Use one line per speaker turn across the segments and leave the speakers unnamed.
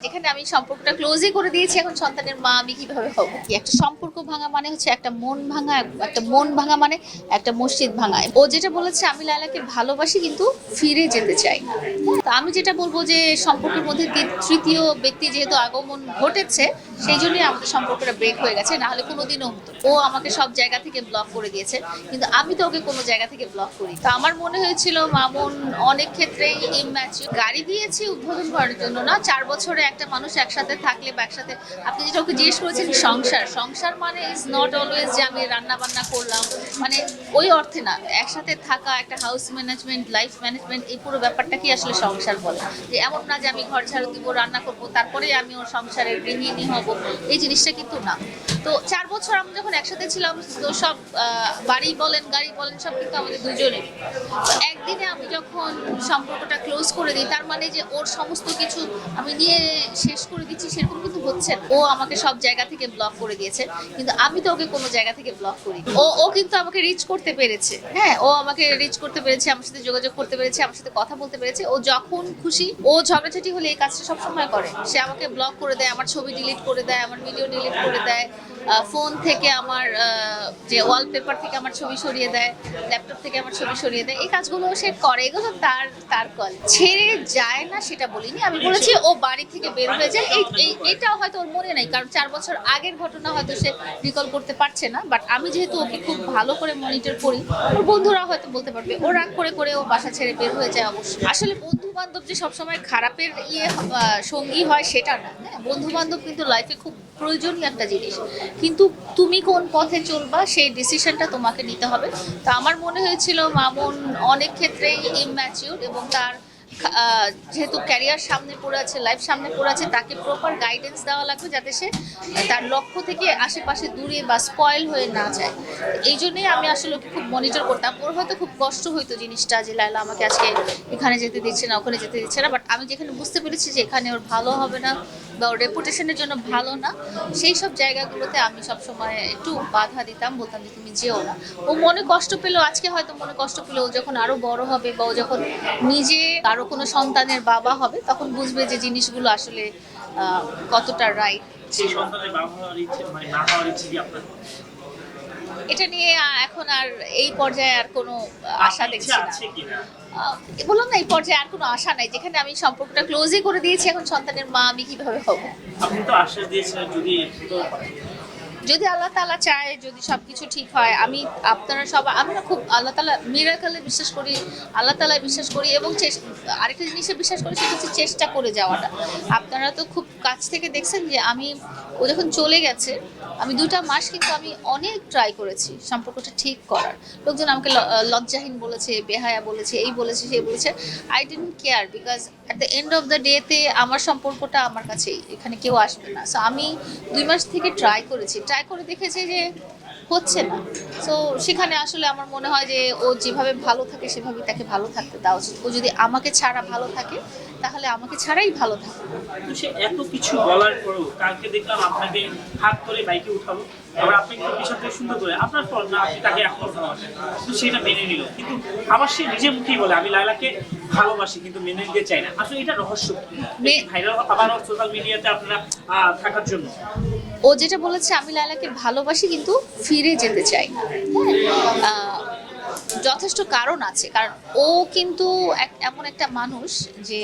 যেখানে আমি সম্পর্কটা ক্লোজই করে দিয়েছি, এখন সন্তানের মা আমি কিভাবে হব? একটা সম্পর্ক ভাঙা মানে হচ্ছে একটা মন ভাঙা, একটা মন ভাঙা মানে একটা মসজিদ ভাঙা। ও যেটা বলেছে, আমি লায়লাকে ভালোবাসি কিন্তু ফিরে যেতে চাই না। তো আমি যেটা বলবো যে সম্পর্কের মধ্যে তৃতীয় ব্যক্তি যেহেতু আগমন ঘটেছে, সেই জন্যই আমাদের সম্পর্কটা ব্রেক হয়ে গেছে, না হলে কোনোদিনও হতো। ও আমাকে সব জায়গা থেকে ব্লক করে দিয়েছে, কিন্তু আমি তো ওকে কোনো জায়গা থেকে ব্লক করি। তো আমার মনে হয়েছিল মামুন অনেক ক্ষেত্রেই ইম্যাচিউর। গাড়ি দিয়েছি উদ্বোধন করার জন্য না, 4 বছরে একটা মানুষ একসাথে থাকলে বা একসাথে, আপনি যেটা ওকে জিজ্ঞেস করেছেন সংসার, সংসার মানে ইজ নট অলওয়েজ যে আমি রান্না বান্না করলাম, মানে ওই অর্থে না। একসাথে থাকা, একটা হাউস ম্যানেজমেন্ট, লাইফ ম্যানেজমেন্ট, এই পুরো ব্যাপারটাকে আসলে সংসার বলে। যে এমন না যে আমি ঘর ঝাড়ু দিব, রান্না করবো, তারপরে আমি ওর সংসারের গৃহিণী হব, এই জিনিসটা কিন্তু না। তো 4 বছর আমরা যখন একসাথে ছিলাম, তো সব বাড়ি বলেন, গাড়ি বলেন, সব কিন্তু আমাদের দুজনের। একদিনে আমি যখন সম্পর্কটা ক্লোজ করে দিই, তার মানে যে ওর সমস্ত কিছু আমি নিয়ে শেষ করে দিচ্ছি, সেরকম কিন্তু হচ্ছে না। ও আমাকে সব জায়গা থেকে ব্লক করে দিয়েছে, কিন্তু আমি তো ওকে কোনো জায়গা থেকে ব্লক করি। ও কিন্তু আমাকে রিচ করতে পেরেছে। হ্যাঁ, ও আমাকে রিচ করতে পেরেছে, আমার সাথে যোগাযোগ করতে পেরেছে, আমার সাথে কথা বলতে পেরেছে। ও যখন খুশি, ও ঝগড়াঝাটি হলে এই কাজটা সবসময় করে। সে আমাকে ব্লক করে দেয়, আমার ছবি ডিলিট করে দেয়, আমার ভিডিও ডিলিট করে দেয়, ফোন থেকে আমার যে ওয়ালপেপার থেকে আমার ছবি সরিয়ে দেয়, ল্যাপটপ থেকে আমার ছবি সরিয়ে দেয়। এই কাজগুলো সে করে, এগুলো তার কল। ছেড়ে যায় না সেটা বলিনি, আমি বলেছি ও বাড়ি থেকে বের হয়ে যায়। এইটাও হয়তো ওর মনে নেই, কারণ 4 বছর আগের ঘটনা হয়তো সে রিকল করতে পারছে না। বাট আমি যেহেতু ওকে খুব ভালো করে মনিটর করি, ওর বন্ধুরা হয়তো বলতে পারবে ও রাগ করে করে ও বাসা ছেড়ে বের হয়ে যায়। অবশ্যই আসলে বন্ধু বান্ধব যে সবসময় খারাপের সঙ্গী হয় সেটা না। হ্যাঁ, বন্ধু বান্ধব কিন্তু লাইফে খুব প্রয়োজনীয় একটা জিনিস, কিন্তু তুমি কোন পথে চলবা সেই ডিসিশনটা তোমাকে নিতে হবে। তো আমার মনে হয়েছিল মামুন অনেক ক্ষেত্রেই ইম্যাচিউর, এবং তার যেহেতু ক্যারিয়ার সামনে পড়ে আছে, লাইফ সামনে পড়ে আছে, তাকে প্রপার গাইডেন্স দেওয়া লাগবে যাতে সে তার লক্ষ্য থেকে আশেপাশে দূরে বা স্পয়েল হয়ে না যায়। এই জন্যই আমি আসলে ওকে খুব মনিটর করতাম। ওর হয়তো খুব কষ্ট হইতো জিনিসটা, যে লায়লা আমাকে আজকে এখানে যেতে দিচ্ছে না, ওখানে যেতে দিচ্ছে না। বাট আমি যেখানে বুঝতে পেরেছি যে এখানে ওর ভালো হবে না বা ওর রেপুটেশনের জন্য ভালো না, সেই সব জায়গাগুলোতে আমি সবসময় একটু বাধা দিতাম, বলতাম যে তুমি যেও না। ও মনে কষ্ট পেলো, আজকে হয়তো মনে কষ্ট পেলো, ও যখন আরো বড় হবে বা ও যখন নিজে কারো কোনো সন্তানের বাবা হবে, তখন বুঝবে যে জিনিসগুলো আসলে কতটা রাইট। এটা নিয়ে এখন আর এই পর্যায়ে আর কোনো আশা দেখছি না। বললাম না, এই পর্যায়ে আর কোনো আশা নাই। যেখানে আমি সম্পর্কটা ক্লোজই করে দিয়েছি, এখন সন্তানের মা আমি কিভাবে হব?
আপনি তো আশ্বাস দিয়েছিলেন
যদি আল্লাহ তাআলা চায়, যদি সবকিছু ঠিক হয়, আমি আপনারা সবাই, আমরা খুব আল্লাহ তাআলা মিরাকলে বিশ্বাস করি, আল্লাহ তাআলায় বিশ্বাস করি, এবং আরেকটা জিনিসে বিশ্বাস করি, সেটা হচ্ছে চেষ্টা করে যাওয়াটা। আপনারা তো খুব কাছ থেকে দেখছেন যে ও যখন চলে গেছে, আমি 2টা মাস কিন্তু আমি অনেক ট্রাই করেছি সম্পর্কটা ঠিক করার। লোকজন আমাকে লজ্জাহীন বলেছে, বেহায়া বলেছে, এই বলেছে, সেই বলেছে। I didn't care, because at the end of the ডেতে আমার সম্পর্কটা আমার কাছেই, এখানে কেউ আসবে না। সো আমি 2 মাস থেকে ট্রাই করেছি, ট্রাই করে দেখেছি যে হচ্ছে না। সো সেখানে আসলে আমার মনে হয় যে ও যেভাবে ভালো থাকে সেভাবেই তাকে ভালো থাকতে দেওয়া উচিত। ও যদি আমাকে ছাড়া ভালো থাকে, তাহলে আমাকে ছাড়াই ভালো থাকে।
তো সে এত কিছু বলার পরেও কালকে দেখলাম আপনাকে হাত করে বাইকে উঠালো, আবার আপনি একটু বিষয়টা সুন্দর করে আপনার ফল না, আপনি তাকে এখনো ভালোবাসেন, কিন্তু সেটা মেনে নিল। কিন্তু আবার সে নিজে মুখেই বলে আমি লায়লাকে ভালোবাসি কিন্তু মেনে নিতে চাই না। আসলে এটা রহস্য ভাইরাল আবার সোশ্যাল মিডিয়াতে আপনারা থাকার জন্য।
ও যেটা বলেছে, আমি লায়লাকে ভালোবাসি কিন্তু ফিরে যেতে চাই না। হ্যাঁ, যথেষ্ট কারণ আছে, কারণ ও কিন্তু এমন একটা মানুষ যে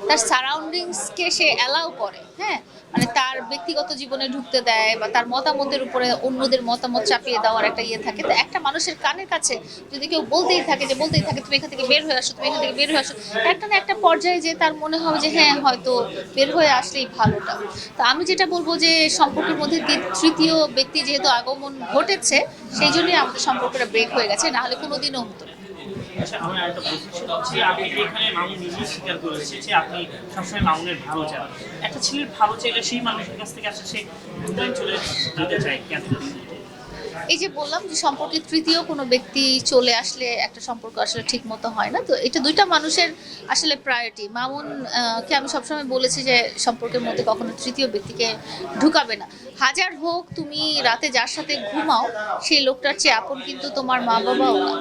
তার সারাউন্ডিংসকে সে অ্যালাউ করে। হ্যাঁ, মানে তার ব্যক্তিগত জীবনে ঢুকতে দেয়, বা তার মতামতের উপরে অন্যদের মতামত চাপিয়ে দেওয়ার একটা থাকে। তো একটা মানুষের কানের কাছে যদি কেউ বলতেই থাকে তুমি এখান থেকে বের হয়ে আসো, তুমি এখান থেকে বের হয়ে আসো, একটা না একটা পর্যায়ে যে তার মনে হবে যে হ্যাঁ, হয়তো বের হয়ে আসলেই ভালোটা। তো আমি যেটা বলবো যে সম্পর্কের মধ্যে তৃতীয় ব্যক্তি যেহেতু আগমন ঘটেছে, সেই জন্যই আমাদের সম্পর্কটা ব্রেক হয়ে গেছে, না হলে কোনোদিনও হতো না।
আচ্ছা, আমার একটা প্রশ্ন ছিল যে আপনি এখানে মামুন নিজেই স্বীকার করেছে যে আপনি সবসময় মামুনের ভালো চান। একটা ছেলের ভালো চাইলে সেই মানুষের কাছ থেকে আসলে সে দূরে চলে যেতে চায় কেন?
এই যে বললাম যে সম্পর্কে তৃতীয় কোনো ব্যক্তি চলে আসলে একটা সম্পর্ক আসলে ঠিক মতো হয় না। তো এটা দুইটা মানুষের আসলে প্রায়োরিটি। মামুন কে আমি সবসময় বলেছি যে সম্পর্কের মধ্যে কখনো তৃতীয় ব্যক্তিকে ঢুকাবে না। হাজার হোক তুমি রাতে যার সাথে ঘুমাও সেই লোকটার চেয়ে আপন কিন্তু তোমার মা বাবাও না।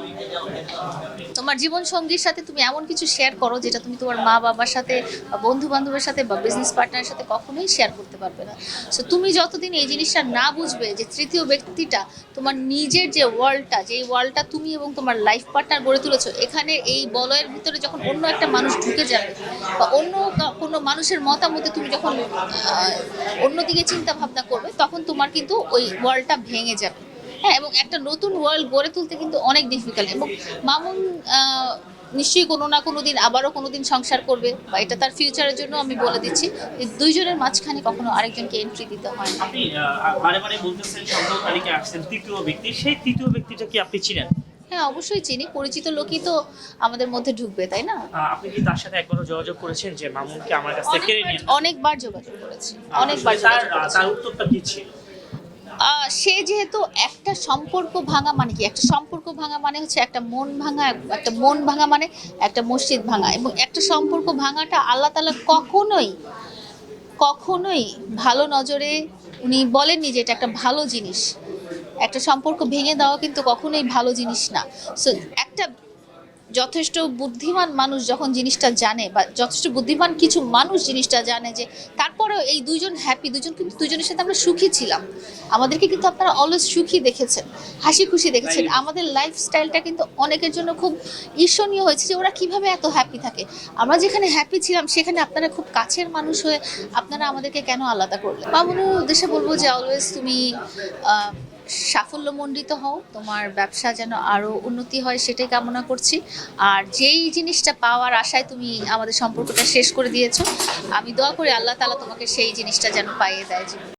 তোমার জীবন সঙ্গীর সাথে তুমি এমন কিছু শেয়ার করো যেটা তুমি তোমার মা বাবার সাথে বা বন্ধু বান্ধবের সাথে বা বিজনেস পার্টনারের সাথে কখনোই শেয়ার করতে পারবে না। সো তুমি যতদিন এই জিনিসটা না বুঝবে যে তৃতীয় ব্যক্তিটা তোমার নিজের যে ওয়ার্ল্ডটা, যে ওয়ার্ল্ডটা তুমি এবং তোমার লাইফ পার্টনার গড়ে তুলেছো, এখানে এই বলয়ের ভিতরে যখন অন্য একটা মানুষ ঢুকে যাবে বা অন্য কোনো মানুষের মতামতে তুমি যখন অন্যদিকে চিন্তা ভাবনা করবে, তখন তোমার কিন্তু ওই ওয়ার্ল্ডটা ভেঙে যাবে। হ্যাঁ, এবং একটা নতুন ওয়ার্ল্ড গড়ে তুলতে কিন্তু অনেক ডিফিকাল্ট। এবং মামুন নিশ্চয়ই কোনো না কোনো দিন আবারও কোনো দিন সংসার করবে, বা এটা তার ফিউচারের জন্য আমি বলে দিচ্ছি যে দুইজনের মাঝখানে কখনো আরেকজনকে এন্ট্রি দিতে হয় না।
আপনি বারে বারে বলতেছেন সম্পর্ক তালিকা আসছেন তৃতীয় ব্যক্তি, সেই তৃতীয় ব্যক্তিটা কি আপনি চিনেন?
হ্যাঁ, অবশ্যই চিনি। পরিচিত লোকই তো আমাদের মধ্যে ঢুকবে, তাই না?
আপনি কি তার সাথে একবারও যোগাযোগ করেছেন যে মামুনকে আমার কাছ থেকে কেড়ে নিন?
অনেকবার যোগাযোগ করেছি, অনেকবার
তার
যোগাযোগ করেছি।
তার উত্তরটা কি ছিল?
সে যেহেতু একটা সম্পর্ক ভাঙা মানে কি, একটা সম্পর্ক ভাঙা মানে হচ্ছে একটা মন ভাঙা, একটা মন ভাঙা মানে একটা মসজিদ ভাঙা। এবং একটা সম্পর্ক ভাঙাটা আল্লাহ তাআলা কখনোই কখনোই ভালো নজরে উনি বলেননি যে এটা একটা ভালো জিনিস। একটা সম্পর্ক ভেঙে দেওয়া কিন্তু কখনোই ভালো জিনিস না। সো একটা যথেষ্ট বুদ্ধিমান মানুষ যখন জিনিসটা জানে, বা যথেষ্ট বুদ্ধিমান কিছু মানুষ জিনিসটা জানে যে তারপরেও এই দুইজন হ্যাপি, দুজন কিন্তু দুজনের সাথে আমরা সুখী ছিলাম। আমাদেরকে কিন্তু আপনারা অলওয়েজ সুখী দেখেছেন, হাসি খুশি দেখেছেন। আমাদের লাইফস্টাইলটা কিন্তু অনেকের জন্য খুব ঈর্ষণীয় হয়েছে যে ওরা কিভাবে এত হ্যাপি থাকে। আমরা যেখানে হ্যাপি ছিলাম সেখানে আপনারা খুব কাছের মানুষ হয়ে আপনারা আমাদেরকে কেন আলাদা করলেন? মামুনের উদ্দেশ্যে বলবো যে অলওয়েজ তুমি সাফল্যমণ্ডিত হও, তোমার ব্যবসা যেন আরও উন্নতি হয় সেটাই কামনা করছি। আর যেই জিনিসটা পাওয়ার আশায় তুমি আমাদের সম্পর্কটা শেষ করে দিয়েছো, আমি দোয়া করি আল্লাহ তাআলা তোমাকে সেই জিনিসটা যেন পাইয়ে দেয় জীবনে।